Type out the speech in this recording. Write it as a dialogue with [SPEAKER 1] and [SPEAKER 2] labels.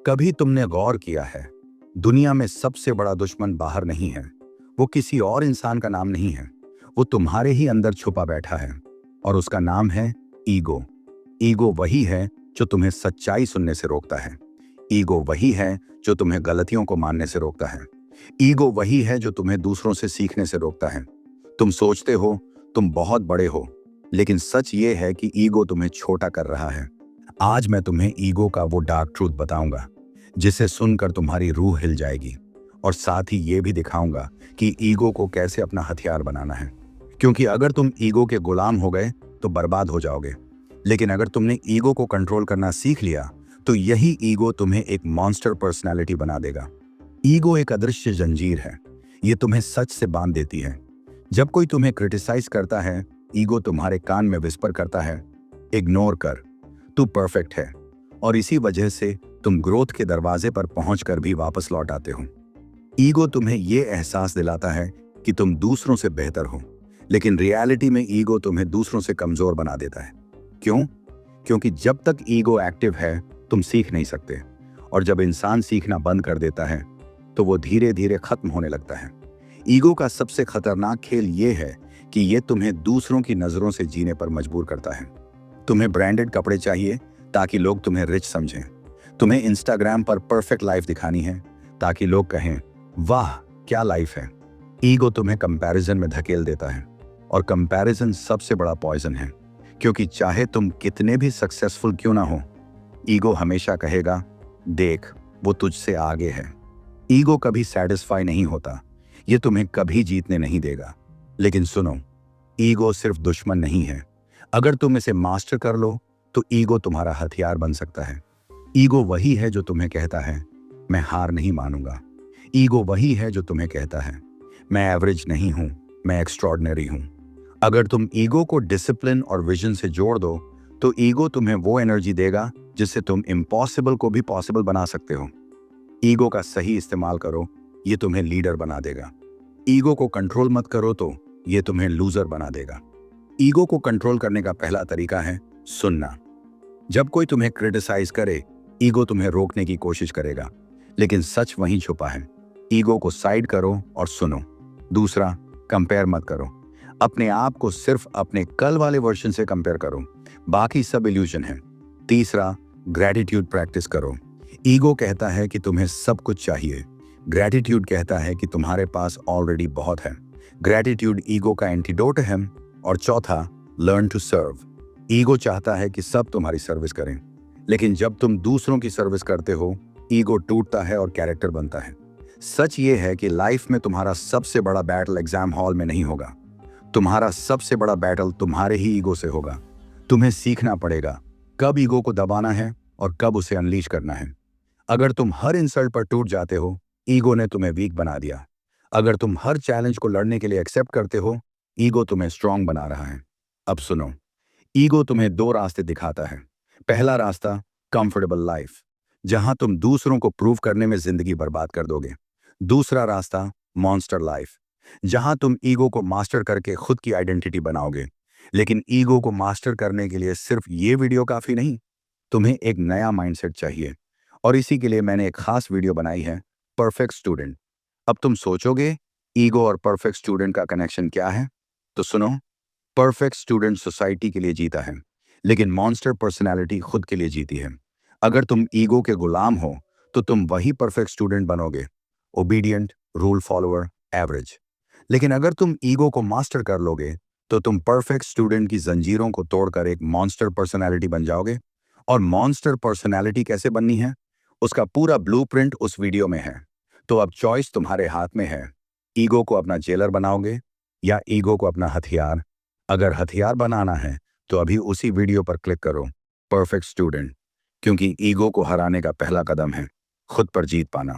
[SPEAKER 1] कभी तुमने गौर किया है, दुनिया में सबसे बड़ा दुश्मन बाहर नहीं है, वो किसी और इंसान का नाम नहीं है, वो तुम्हारे ही अंदर छुपा बैठा है और उसका नाम है ईगो। ईगो वही है जो तुम्हें सच्चाई सुनने से रोकता है। ईगो वही है जो तुम्हें गलतियों को मानने से रोकता है। ईगो वही है जो तुम्हें दूसरों से सीखने से रोकता है। तुम सोचते हो तुम बहुत बड़े हो, लेकिन सच ये है कि ईगो तुम्हें छोटा कर रहा है। आज मैं तुम्हें ईगो का वो डार्क ट्रूथ बताऊंगा जिसे सुनकर तुम्हारी रूह हिल जाएगी, और साथ ही ये भी दिखाऊंगा कि ईगो को कैसे अपना हथियार बनाना है। क्योंकि अगर तुम ईगो के गुलाम हो गए तो बर्बाद हो जाओगे, लेकिन अगर तुमने ईगो को कंट्रोल करना सीख लिया तो यही ईगो तुम्हें एक मॉन्स्टर पर्सनैलिटी बना देगा। ईगो एक अदृश्य जंजीर है, ये तुम्हें सच से बांध देती है। जब कोई तुम्हें क्रिटिसाइज करता है, ईगो तुम्हारे कान में विस्पर करता है, इग्नोर कर, तू परफेक्ट है। और इसी वजह से तुम ग्रोथ के दरवाजे पर पहुंचकर भी वापस लौट आते हो। ईगो तुम्हें यह एहसास दिलाता है कि तुम दूसरों से बेहतर हो, लेकिन रियलिटी में ईगो तुम्हें दूसरों से कमजोर बना देता है। क्यों? क्योंकि जब तक ईगो एक्टिव है तुम सीख नहीं सकते, और जब इंसान सीखना बंद कर देता है तो वो धीरे धीरे खत्म होने लगता है। ईगो का सबसे खतरनाक खेल ये है कि ये तुम्हें दूसरों की नजरों से जीने पर मजबूर करता है। तुम्हें ब्रांडेड कपड़े चाहिए ताकि लोग तुम्हें रिच समझें। तुम्हें इंस्टाग्राम पर परफेक्ट लाइफ दिखानी है ताकि लोग कहें, वाह क्या लाइफ है। ईगो तुम्हें कंपैरिजन में धकेल देता है, और कंपैरिजन सबसे बड़ा पॉइजन है, क्योंकि चाहे तुम कितने भी सक्सेसफुल क्यों ना हो, ईगो हमेशा कहेगा, देख वो तुझसे आगे है। ईगो कभी सेटिस्फाई नहीं होता, ये तुम्हें कभी जीतने नहीं देगा। लेकिन सुनो, ईगो सिर्फ दुश्मन नहीं है। अगर तुम इसे मास्टर कर लो तो ईगो तुम्हारा हथियार बन सकता है। ईगो वही है जो तुम्हें कहता है, मैं हार नहीं मानूंगा। ईगो वही है जो तुम्हें कहता है, मैं एवरेज नहीं हूं, मैं एक्स्ट्रॉर्डिनरी हूं। अगर तुम ईगो को डिसिप्लिन और विजन से जोड़ दो तो ईगो तुम्हें वो एनर्जी देगा जिससे तुम इम्पॉसिबल को भी पॉसिबल बना सकते हो। ईगो का सही इस्तेमाल करो, ये तुम्हें लीडर बना देगा। ईगो को कंट्रोल मत करो तो ये तुम्हें लूजर बना देगा। ईगो को कंट्रोल करने का पहला तरीका है सुनना। जब कोई तुम्हें क्रिटिसाइज करे, ईगो तुम्हें रोकने की कोशिश करेगा, लेकिन सच वहीं छुपा है। ईगो को साइड करो और सुनो। दूसरा, कंपेयर मत करो। अपने आप को सिर्फ अपने कल वाले वर्जन से कंपेयर करो, बाकी सब इल्यूजन है। तीसरा, ग्रेटिट्यूड प्रैक्टिस करो। ईगो कहता है कि तुम्हें सब कुछ चाहिए, ग्रेटिट्यूड कहता है कि तुम्हारे पास ऑलरेडी बहुत है। ग्रेटिट्यूड ईगो का एंटीडोट है। और चौथा, लर्न टू सर्व। ईगो चाहता है कि सब तुम्हारी सर्विस करें, लेकिन जब तुम दूसरों की सर्विस करते हो, ईगो टूटता है और कैरेक्टर बनता है। सच ये है कि लाइफ में तुम्हारा सबसे बड़ा बैटल एग्जाम हॉल में नहीं होगा, तुम्हारा सबसे बड़ा बैटल तुम्हारे ही ईगो से होगा। तुम्हें सीखना पड़ेगा कब ईगो को दबाना है और कब उसे अनलीश करना है। अगर तुम हर इंसल्ट पर टूट जाते हो, ईगो ने तुम्हें वीक बना दिया। अगर तुम हर चैलेंज को लड़ने के लिए एक्सेप्ट करते हो, ईगो तुम्हें स्ट्रांग बना रहा है। अब सुनो, ईगो तुम्हें दो रास्ते दिखाता है। पहला रास्ता, कंफर्टेबल लाइफ, जहां तुम दूसरों को प्रूव करने में जिंदगी बर्बाद कर दोगे। दूसरा रास्ता, मॉन्स्टर लाइफ, जहां तुम ईगो को मास्टर करके खुद की आइडेंटिटी बनाओगे। लेकिन ईगो को मास्टर करने के लिए सिर्फ ये वीडियो काफी नहीं, तुम्हें एक नया माइंडसेट चाहिए। और इसी के लिए मैंने एक खास वीडियो बनाई है, परफेक्ट स्टूडेंट। अब तुम सोचोगे, ईगो और परफेक्ट स्टूडेंट का कनेक्शन क्या है? तो सुनो, परफेक्ट स्टूडेंट सोसाइटी के लिए जीता है, लेकिन मॉन्स्टर पर्सनैलिटी खुद के लिए जीती है। अगर तुम ईगो के गुलाम हो तो तुम वही परफेक्ट स्टूडेंट बनोगे, ओबीडियंट, रूल फॉलोअर, एवरेज। लेकिन अगर तुम ईगो को मास्टर कर लोगे तो तुम परफेक्ट स्टूडेंट की जंजीरों को तोड़कर एक मॉन्स्टर पर्सनैलिटी बन जाओगे। और मॉन्स्टर पर्सनैलिटी कैसे बननी है, उसका पूरा ब्लूप्रिंट उस वीडियो में है। तो अब चॉइस तुम्हारे हाथ में है, ईगो को अपना जेलर बनाओगे या ईगो को अपना हथियार। अगर हथियार बनाना है तो अभी उसी वीडियो पर क्लिक करो, परफेक्ट स्टूडेंट, क्योंकि ईगो को हराने का पहला कदम है खुद पर जीत पाना।